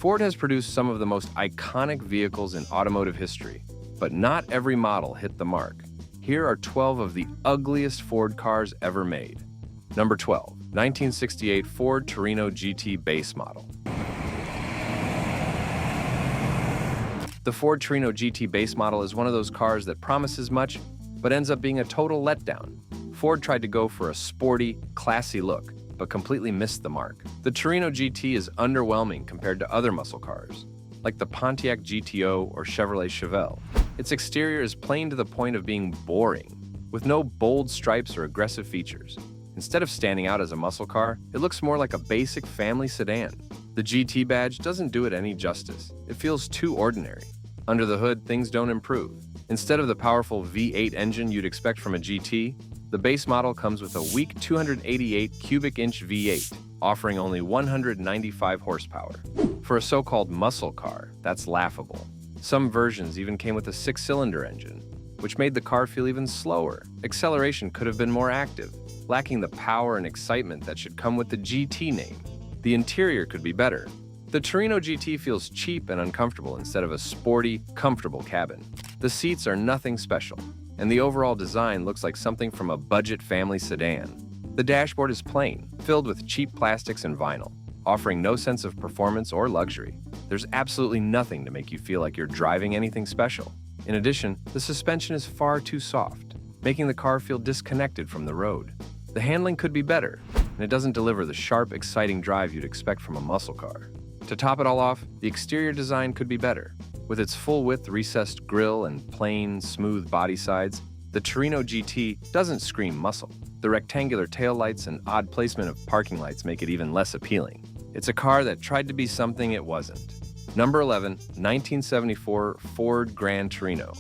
Ford has produced some of the most iconic vehicles in automotive history, but not every model hit the mark. Here are 12 of the ugliest Ford cars ever made. Number 12, 1968 Ford Torino GT base model. The Ford Torino GT base model is one of those cars that promises much, but ends up being a total letdown. Ford tried to go for a sporty, classy look, but completely missed the mark. The Torino GT is underwhelming compared to other muscle cars, like the Pontiac GTO or Chevrolet Chevelle. Its exterior is plain to the point of being boring, with no bold stripes or aggressive features. Instead of standing out as a muscle car, it looks more like a basic family sedan. The GT badge doesn't do it any justice. It feels too ordinary. Under the hood, things don't improve. Instead of the powerful V8 engine you'd expect from a GT, the base model comes with a weak 288 cubic inch V8, offering only 195 horsepower. For a so-called muscle car, that's laughable. Some versions even came with a 6-cylinder engine, which made the car feel even slower. Acceleration could have been more active, lacking the power and excitement that should come with the GT name. The interior could be better. The Torino GT feels cheap and uncomfortable instead of a sporty, comfortable cabin. The seats are nothing special, and the overall design looks like something from a budget family sedan. The dashboard is plain, filled with cheap plastics and vinyl, offering no sense of performance or luxury. There's absolutely nothing to make you feel like you're driving anything special. In addition, the suspension is far too soft, making the car feel disconnected from the road. The handling could be better, and it doesn't deliver the sharp, exciting drive you'd expect from a muscle car. To top it all off, the exterior design could be better. With its full-width recessed grille and plain, smooth body sides, the Torino GT doesn't scream muscle. The rectangular taillights and odd placement of parking lights make it even less appealing. It's a car that tried to be something it wasn't. Number 11, 1974 Ford Gran Trino.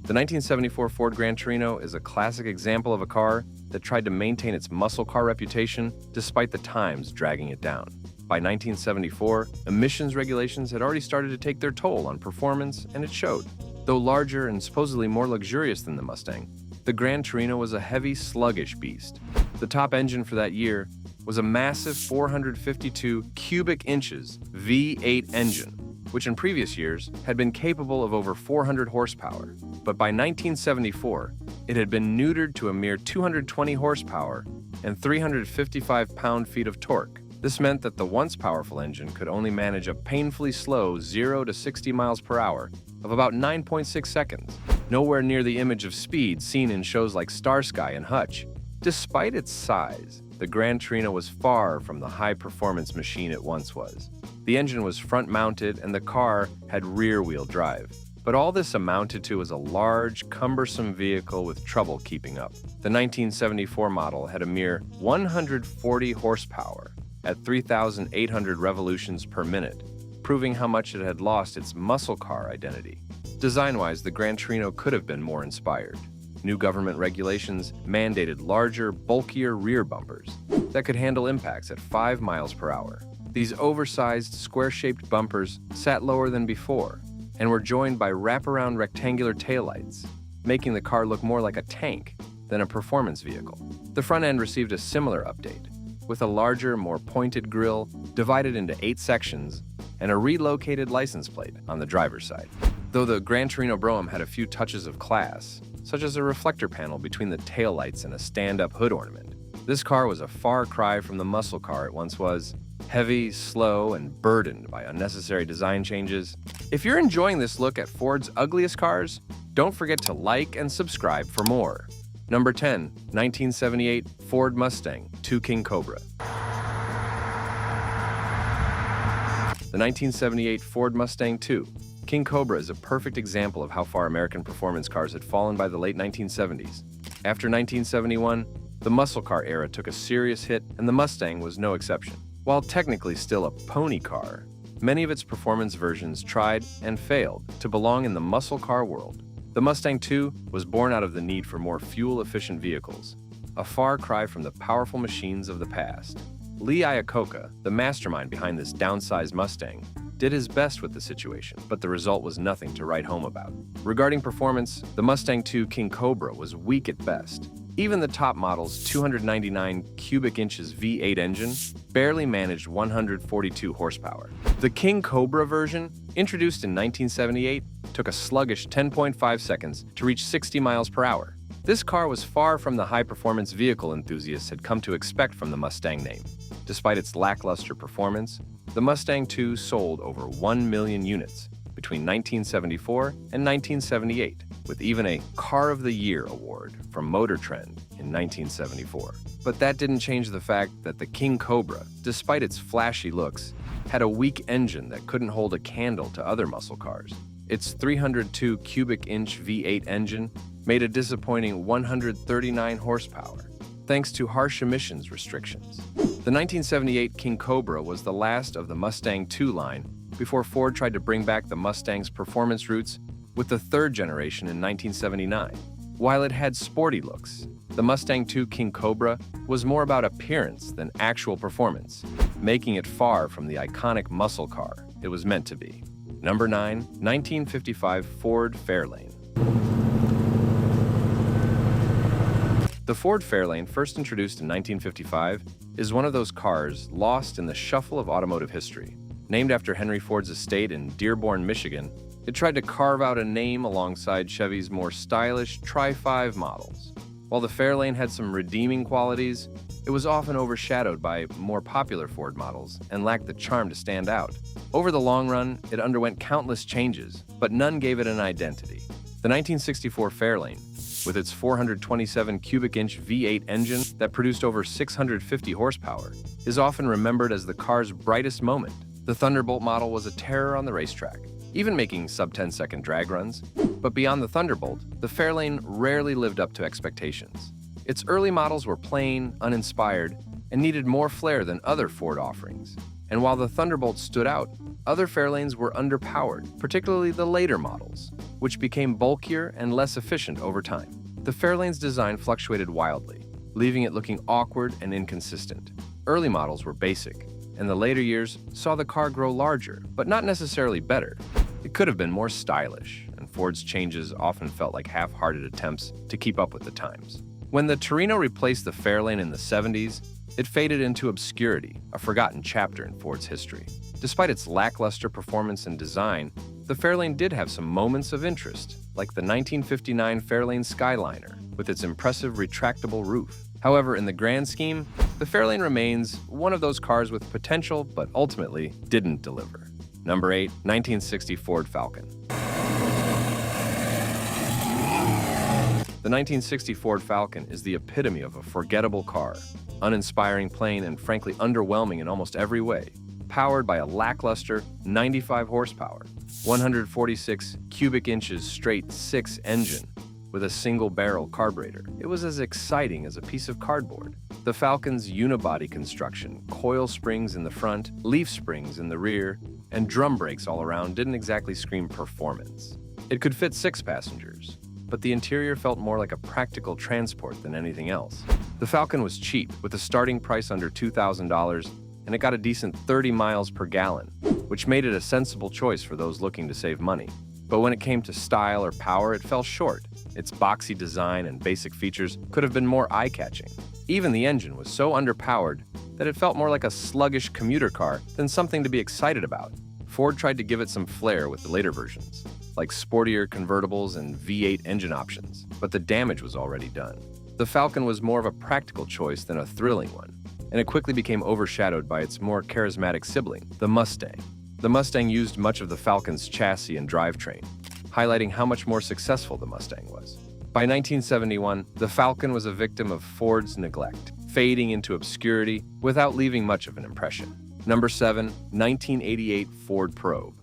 The 1974 Ford Gran Trino is a classic example of a car that tried to maintain its muscle car reputation despite the times dragging it down. By 1974, emissions regulations had already started to take their toll on performance, and it showed. Though larger and supposedly more luxurious than the Mustang, the Gran Trino was a heavy, sluggish beast. The top engine for that year was a massive 452 cubic inches V8 engine, which in previous years had been capable of over 400 horsepower. But by 1974, it had been neutered to a mere 220 horsepower and 355 pound-feet of torque. This meant that the once powerful engine could only manage a painfully slow 0 to 60 miles per hour of about 9.6 seconds, nowhere near the image of speed seen in shows like Starsky and Hutch. Despite its size, the Gran Trino was far from the high-performance machine it once was. The engine was front-mounted and the car had rear-wheel drive. But all this amounted to was a large, cumbersome vehicle with trouble keeping up. The 1974 model had a mere 140 horsepower at 3,800 revolutions per minute, proving how much it had lost its muscle car identity. Design-wise, the Gran Trino could have been more inspired. New government regulations mandated larger, bulkier rear bumpers that could handle impacts at 5 miles per hour. These oversized, square-shaped bumpers sat lower than before and were joined by wraparound rectangular taillights, making the car look more like a tank than a performance vehicle. The front end received a similar update, with a larger, more pointed grille divided into 8 sections and a relocated license plate on the driver's side. Though the Gran Trino Brougham had a few touches of class, such as a reflector panel between the taillights and a stand-up hood ornament, this car was a far cry from the muscle car it once was, heavy, slow, and burdened by unnecessary design changes. If you're enjoying this look at Ford's ugliest cars, don't forget to like and subscribe for more. Number 10, 1978 Ford Mustang II King Cobra. The 1978 Ford Mustang II King Cobra is a perfect example of how far American performance cars had fallen by the late 1970s. After 1971, the muscle car era took a serious hit, and the Mustang was no exception. While technically still a pony car, many of its performance versions tried and failed to belong in the muscle car world. The Mustang II was born out of the need for more fuel-efficient vehicles, a far cry from the powerful machines of the past. Lee Iacocca, the mastermind behind this downsized Mustang, did his best with the situation, but the result was nothing to write home about. Regarding performance, the Mustang II King Cobra was weak at best. Even the top model's 299 cubic inches V8 engine barely managed 142 horsepower. The King Cobra version, introduced in 1978, took a sluggish 10.5 seconds to reach 60 miles per hour. This car was far from the high-performance vehicle enthusiasts had come to expect from the Mustang name. Despite its lackluster performance, the Mustang II sold over 1 million units between 1974 and 1978, with even a Car of the Year award from Motor Trend in 1974. But that didn't change the fact that the King Cobra, despite its flashy looks, had a weak engine that couldn't hold a candle to other muscle cars. Its 302 cubic inch V8 engine made a disappointing 139 horsepower, thanks to harsh emissions restrictions. The 1978 King Cobra was the last of the Mustang II line before Ford tried to bring back the Mustang's performance roots with the third generation in 1979. While it had sporty looks, the Mustang II King Cobra was more about appearance than actual performance, making it far from the iconic muscle car it was meant to be. Number 9, 1955 Ford Fairlane. The Ford Fairlane, first introduced in 1955, is one of those cars lost in the shuffle of automotive history. Named after Henry Ford's estate in Dearborn, Michigan, it tried to carve out a name alongside Chevy's more stylish Tri-5 models. While the Fairlane had some redeeming qualities, it was often overshadowed by more popular Ford models and lacked the charm to stand out. Over the long run, it underwent countless changes, but none gave it an identity. The 1964 Fairlane, with its 427 cubic inch V8 engine that produced over 650 horsepower, is often remembered as the car's brightest moment. The Thunderbolt model was a terror on the racetrack, even making sub-10-second drag runs. But beyond the Thunderbolt, the Fairlane rarely lived up to expectations. Its early models were plain, uninspired, and needed more flair than other Ford offerings. And while the Thunderbolt stood out, other Fairlanes were underpowered, particularly the later models, which became bulkier and less efficient over time. The Fairlane's design fluctuated wildly, leaving it looking awkward and inconsistent. Early models were basic, and the later years saw the car grow larger, but not necessarily better. It could have been more stylish, and Ford's changes often felt like half-hearted attempts to keep up with the times. When the Torino replaced the Fairlane in the 70s, it faded into obscurity, a forgotten chapter in Ford's history. Despite its lackluster performance and design, the Fairlane did have some moments of interest, like the 1959 Fairlane Skyliner, with its impressive retractable roof. However, in the grand scheme, the Fairlane remains one of those cars with potential but ultimately didn't deliver. Number 8, 1960 Ford Falcon. The 1960 Ford Falcon is the epitome of a forgettable car, uninspiring, plain, and frankly underwhelming in almost every way. Powered by a lackluster 95 horsepower, 146 cubic inches straight 6 engine with a single-barrel carburetor, it was as exciting as a piece of cardboard. The Falcon's unibody construction, coil springs in the front, leaf springs in the rear, and drum brakes all around didn't exactly scream performance. It could fit 6 passengers, but the interior felt more like a practical transport than anything else. The Falcon was cheap, with a starting price under $2,000, and it got a decent 30 miles per gallon, which made it a sensible choice for those looking to save money. But when it came to style or power, it fell short. Its boxy design and basic features could have been more eye-catching. Even the engine was so underpowered that it felt more like a sluggish commuter car than something to be excited about. Ford tried to give it some flair with the later versions, like sportier convertibles and V8 engine options, but the damage was already done. The Falcon was more of a practical choice than a thrilling one, and it quickly became overshadowed by its more charismatic sibling, the Mustang. The Mustang used much of the Falcon's chassis and drivetrain, highlighting how much more successful the Mustang was. By 1971, the Falcon was a victim of Ford's neglect, fading into obscurity without leaving much of an impression. Number 7, 1988 Ford Probe.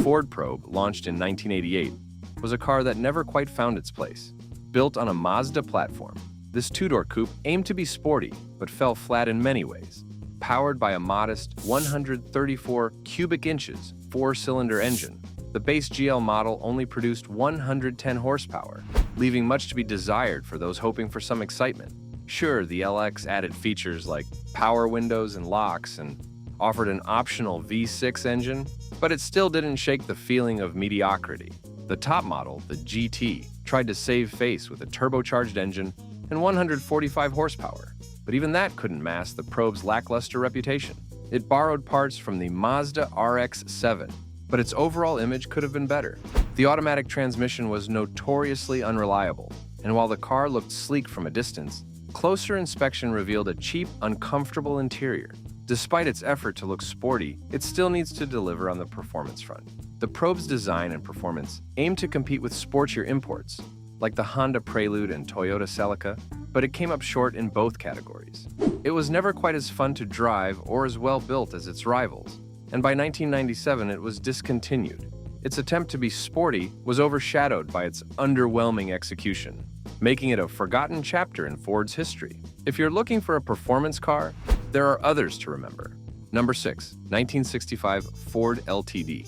Ford Probe, launched in 1988, was a car that never quite found its place. Built on a Mazda platform, this two-door coupe aimed to be sporty, but fell flat in many ways. Powered by a modest 134 cubic inches 4-cylinder engine, the base GL model only produced 110 horsepower, leaving much to be desired for those hoping for some excitement. Sure, the LX added features like power windows and locks and offered an optional V6 engine, but it still didn't shake the feeling of mediocrity. The top model, the GT, tried to save face with a turbocharged engine and 145 horsepower, but even that couldn't mask the probe's lackluster reputation. It borrowed parts from the Mazda RX-7, but its overall image could have been better. The automatic transmission was notoriously unreliable, and while the car looked sleek from a distance, closer inspection revealed a cheap, uncomfortable interior. Despite its effort to look sporty, it still needs to deliver on the performance front. The probe's design and performance aim to compete with sportier imports, like the Honda Prelude and Toyota Celica, but it came up short in both categories. It was never quite as fun to drive or as well built as its rivals, and by 1997 it was discontinued. Its attempt to be sporty was overshadowed by its underwhelming execution, making it a forgotten chapter in Ford's history. If you're looking for a performance car, there are others to remember. Number 6, 1965 Ford LTD.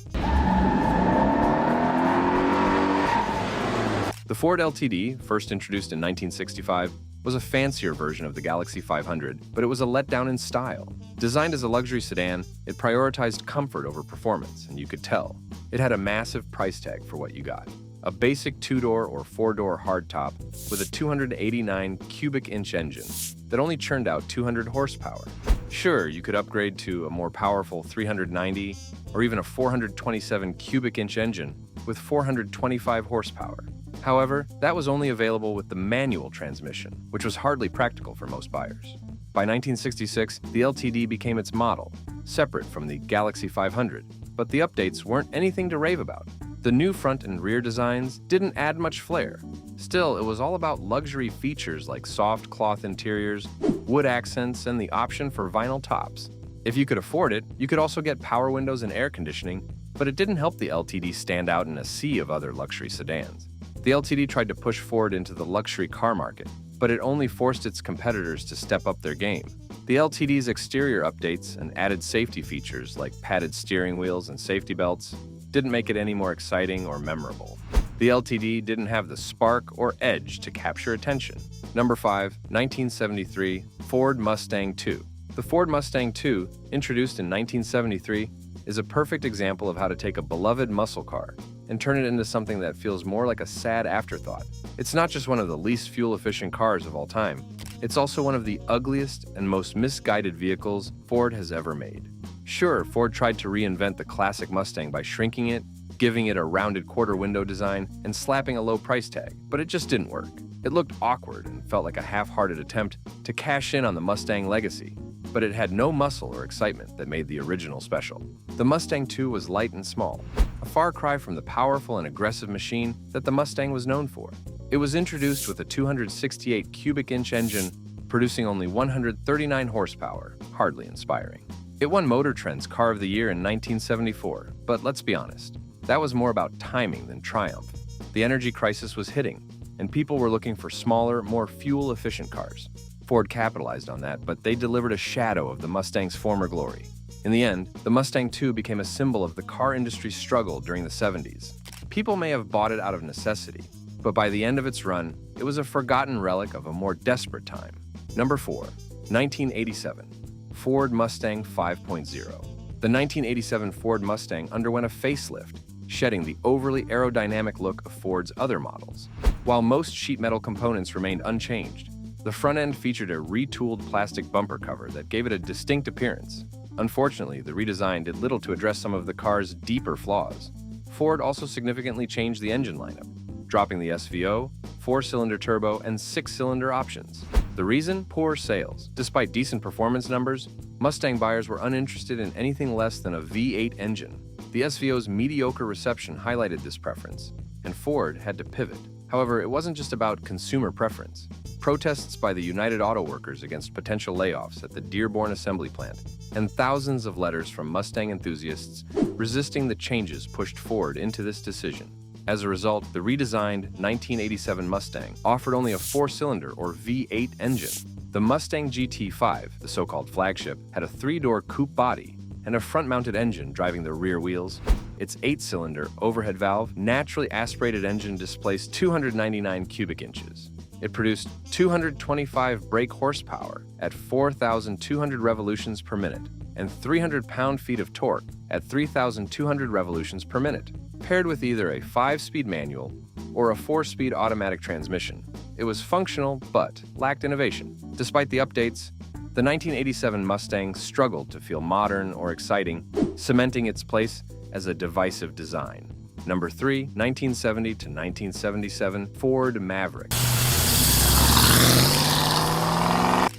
The Ford LTD, first introduced in 1965, was a fancier version of the Galaxy 500, but it was a letdown in style. Designed as a luxury sedan, it prioritized comfort over performance, and you could tell. It had a massive price tag for what you got. A basic 2-door or 4-door hardtop with a 289 cubic inch engine that only churned out 200 horsepower. Sure, you could upgrade to a more powerful 390 or even a 427 cubic inch engine with 425 horsepower. However, that was only available with the manual transmission, which was hardly practical for most buyers. By 1966, the LTD became its model, separate from the Galaxy 500, but the updates weren't anything to rave about. The new front and rear designs didn't add much flair. Still, it was all about luxury features like soft cloth interiors, wood accents, and the option for vinyl tops. If you could afford it, you could also get power windows and air conditioning, but it didn't help the LTD stand out in a sea of other luxury sedans. The LTD tried to push Ford into the luxury car market, but it only forced its competitors to step up their game. The LTD's exterior updates and added safety features like padded steering wheels and safety belts didn't make it any more exciting or memorable. The LTD didn't have the spark or edge to capture attention. Number 5, 1973 Ford Mustang II. The Ford Mustang II, introduced in 1973, is a perfect example of how to take a beloved muscle car and turn it into something that feels more like a sad afterthought. It's not just one of the least fuel-efficient cars of all time, it's also one of the ugliest and most misguided vehicles Ford has ever made. Sure, Ford tried to reinvent the classic Mustang by shrinking it, giving it a rounded quarter window design, and slapping a low price tag, but it just didn't work. It looked awkward and felt like a half-hearted attempt to cash in on the Mustang legacy, but it had no muscle or excitement that made the original special. The Mustang II was light and small, a far cry from the powerful and aggressive machine that the Mustang was known for. It was introduced with a 268 cubic inch engine, producing only 139 horsepower, hardly inspiring. It won Motor Trend's Car of the Year in 1974, but let's be honest, that was more about timing than triumph. The energy crisis was hitting, and people were looking for smaller, more fuel-efficient cars. Ford capitalized on that, but they delivered a shadow of the Mustang's former glory. In the end, the Mustang II became a symbol of the car industry's struggle during the 70s. People may have bought it out of necessity, but by the end of its run, it was a forgotten relic of a more desperate time. Number 4, 1987 Ford Mustang 5.0. The 1987 Ford Mustang underwent a facelift, shedding the overly aerodynamic look of Ford's other models. While most sheet metal components remained unchanged, the front end featured a retooled plastic bumper cover that gave it a distinct appearance. Unfortunately, the redesign did little to address some of the car's deeper flaws. Ford also significantly changed the engine lineup, dropping the SVO, 4-cylinder turbo, and 6-cylinder options. The reason? Poor sales. Despite decent performance numbers, Mustang buyers were uninterested in anything less than a V8 engine. The SVO's mediocre reception highlighted this preference, and Ford had to pivot. However, it wasn't just about consumer preference. Protests by the United Auto Workers against potential layoffs at the Dearborn assembly plant, and thousands of letters from Mustang enthusiasts resisting the changes pushed Ford into this decision. As a result, the redesigned 1987 Mustang offered only a 4-cylinder or V8 engine. The Mustang GT5, the so-called flagship, had a 3-door coupe body and a front-mounted engine driving the rear wheels. Its 8-cylinder overhead valve, naturally aspirated engine displaced 299 cubic inches. It produced 225 brake horsepower at 4,200 revolutions per minute and 300 pound-feet of torque at 3,200 revolutions per minute, paired with either a 5-speed manual or a 4-speed automatic transmission. It was functional but lacked innovation. Despite the updates, the 1987 Mustang struggled to feel modern or exciting, cementing its place as a divisive design. Number 3, 1970 to 1977 Ford Maverick.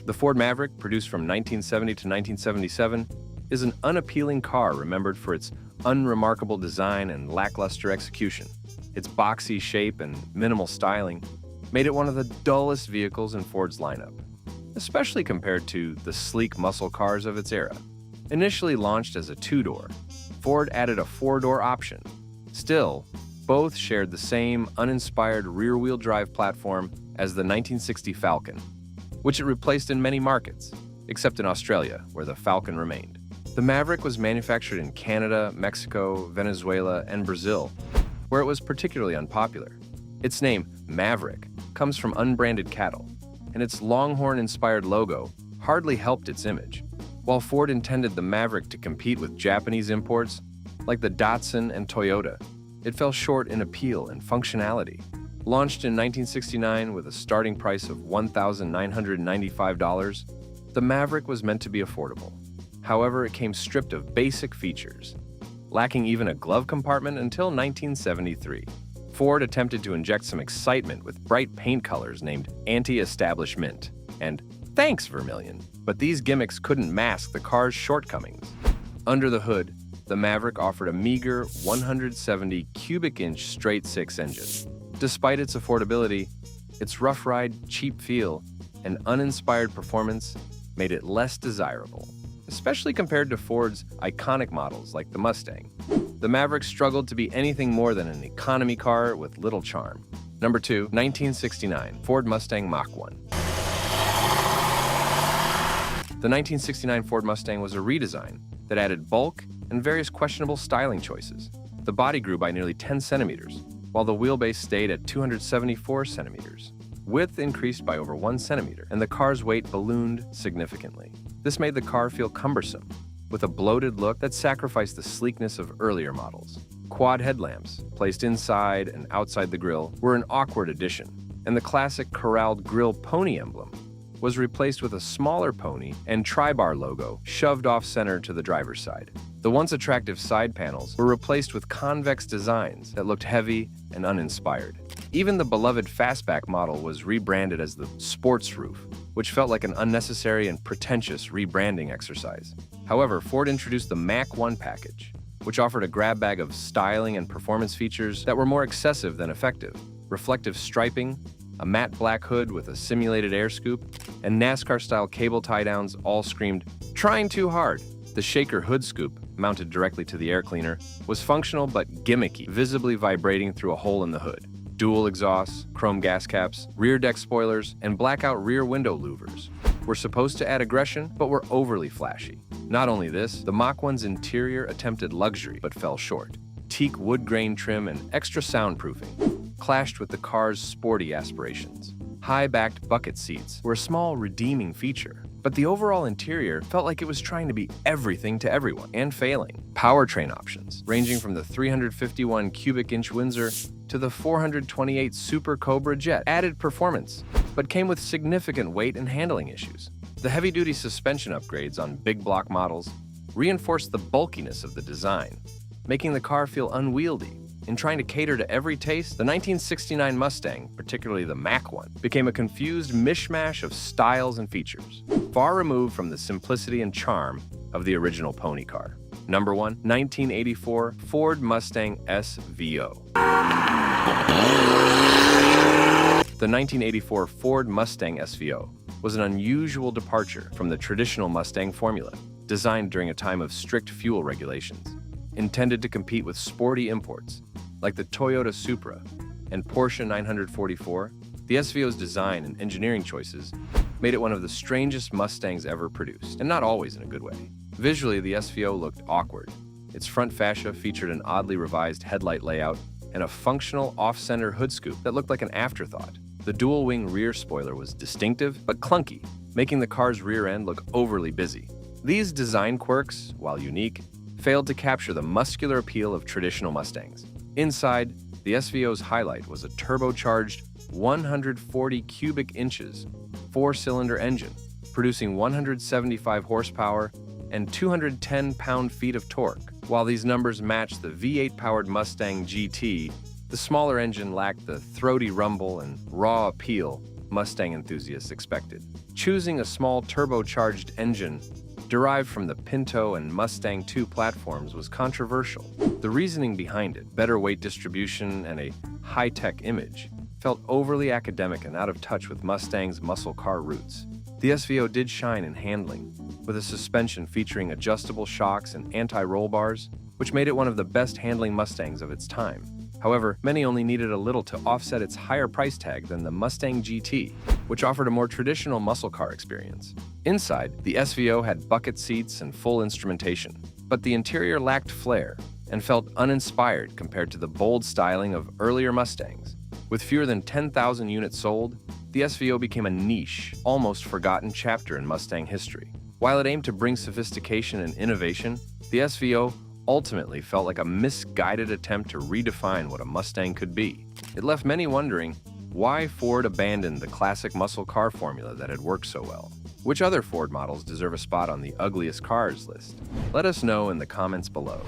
The Ford Maverick, produced from 1970 to 1977, is an unappealing car remembered for its unremarkable design and lackluster execution. Its boxy shape and minimal styling made it one of the dullest vehicles in Ford's lineup, especially compared to the sleek muscle cars of its era. Initially launched as a 2-door, Ford added a 4-door option. Still, both shared the same uninspired rear-wheel drive platform as the 1960 Falcon, which it replaced in many markets, except in Australia, where the Falcon remained. The Maverick was manufactured in Canada, Mexico, Venezuela, and Brazil, where it was particularly unpopular. Its name, Maverick, comes from unbranded cattle, and its Longhorn-inspired logo hardly helped its image. While Ford intended the Maverick to compete with Japanese imports, like the Datsun and Toyota, it fell short in appeal and functionality. Launched in 1969 with a starting price of $1,995, the Maverick was meant to be affordable. However, it came stripped of basic features, lacking even a glove compartment until 1973. Ford attempted to inject some excitement with bright paint colors named Anti-Establishment and Thanks Vermilion, but these gimmicks couldn't mask the car's shortcomings. Under the hood, the Maverick offered a meager 170 cubic inch straight-six engine. Despite its affordability, its rough ride, cheap feel, and uninspired performance made it less desirable, especially compared to Ford's iconic models like the Mustang. The Maverick struggled to be anything more than an economy car with little charm. Number 2, 1969 Ford Mustang Mach 1. The 1969 Ford Mustang was a redesign that added bulk and various questionable styling choices. The body grew by nearly 10 centimeters, while the wheelbase stayed at 274 centimeters. Width increased by over 1 centimeter, and the car's weight ballooned significantly. This made the car feel cumbersome, with a bloated look that sacrificed the sleekness of earlier models. Quad headlamps, placed inside and outside the grille, were an awkward addition, and the classic corralled grille pony emblem was replaced with a smaller pony and tri-bar logo shoved off-center to the driver's side. The once attractive side panels were replaced with convex designs that looked heavy and uninspired. Even the beloved fastback model was rebranded as the Sports Roof, which felt like an unnecessary and pretentious rebranding exercise. However, Ford introduced the Mach 1 package, which offered a grab bag of styling and performance features that were more excessive than effective. Reflective striping, a matte black hood with a simulated air scoop, and NASCAR-style cable tie-downs all screamed, "Trying too hard." The shaker hood scoop, mounted directly to the air cleaner, was functional but gimmicky, visibly vibrating through a hole in the hood. Dual exhausts, chrome gas caps, rear deck spoilers, and blackout rear window louvers were supposed to add aggression, but were overly flashy. Not only this, the Mach 1's interior attempted luxury but fell short. Teak wood grain trim and extra soundproofing clashed with the car's sporty aspirations. High-backed bucket seats were a small redeeming feature, but the overall interior felt like it was trying to be everything to everyone and failing. Powertrain options, ranging from the 351 cubic inch Windsor to the 428 Super Cobra jet, added performance, but came with significant weight and handling issues. The heavy-duty suspension upgrades on big block models reinforced the bulkiness of the design, making the car feel unwieldy. In trying to cater to every taste, the 1969 Mustang, particularly the Mach 1, became a confused mishmash of styles and features, far removed from the simplicity and charm of the original pony car. Number 1, 1984 Ford Mustang SVO. The 1984 Ford Mustang SVO was an unusual departure from the traditional Mustang formula, designed during a time of strict fuel regulations. Intended to compete with sporty imports like the Toyota Supra and Porsche 944, the SVO's design and engineering choices made it one of the strangest Mustangs ever produced, and not always in a good way. Visually, the SVO looked awkward. Its front fascia featured an oddly revised headlight layout and a functional off-center hood scoop that looked like an afterthought. The dual-wing rear spoiler was distinctive but clunky, making the car's rear end look overly busy. These design quirks, while unique, failed to capture the muscular appeal of traditional Mustangs. Inside, the SVO's highlight was a turbocharged 140 cubic inches four-cylinder engine, producing 175 horsepower and 210 pound-feet of torque. While these numbers matched the V8-powered Mustang GT, the smaller engine lacked the throaty rumble and raw appeal Mustang enthusiasts expected. Choosing a small turbocharged engine derived from the Pinto and Mustang II platforms was controversial. The reasoning behind it, better weight distribution and a high-tech image, felt overly academic and out of touch with Mustang's muscle car roots. The SVO did shine in handling, with a suspension featuring adjustable shocks and anti-roll bars, which made it one of the best handling Mustangs of its time. However, many only needed a little to offset its higher price tag than the Mustang GT, which offered a more traditional muscle car experience. Inside, the SVO had bucket seats and full instrumentation, but the interior lacked flair and felt uninspired compared to the bold styling of earlier Mustangs. With fewer than 10,000 units sold, the SVO became a niche, almost forgotten chapter in Mustang history. While it aimed to bring sophistication and innovation, the SVO ultimately felt like a misguided attempt to redefine what a Mustang could be. It left many wondering why Ford abandoned the classic muscle car formula that had worked so well. Which other Ford models deserve a spot on the ugliest cars list? Let us know in the comments below.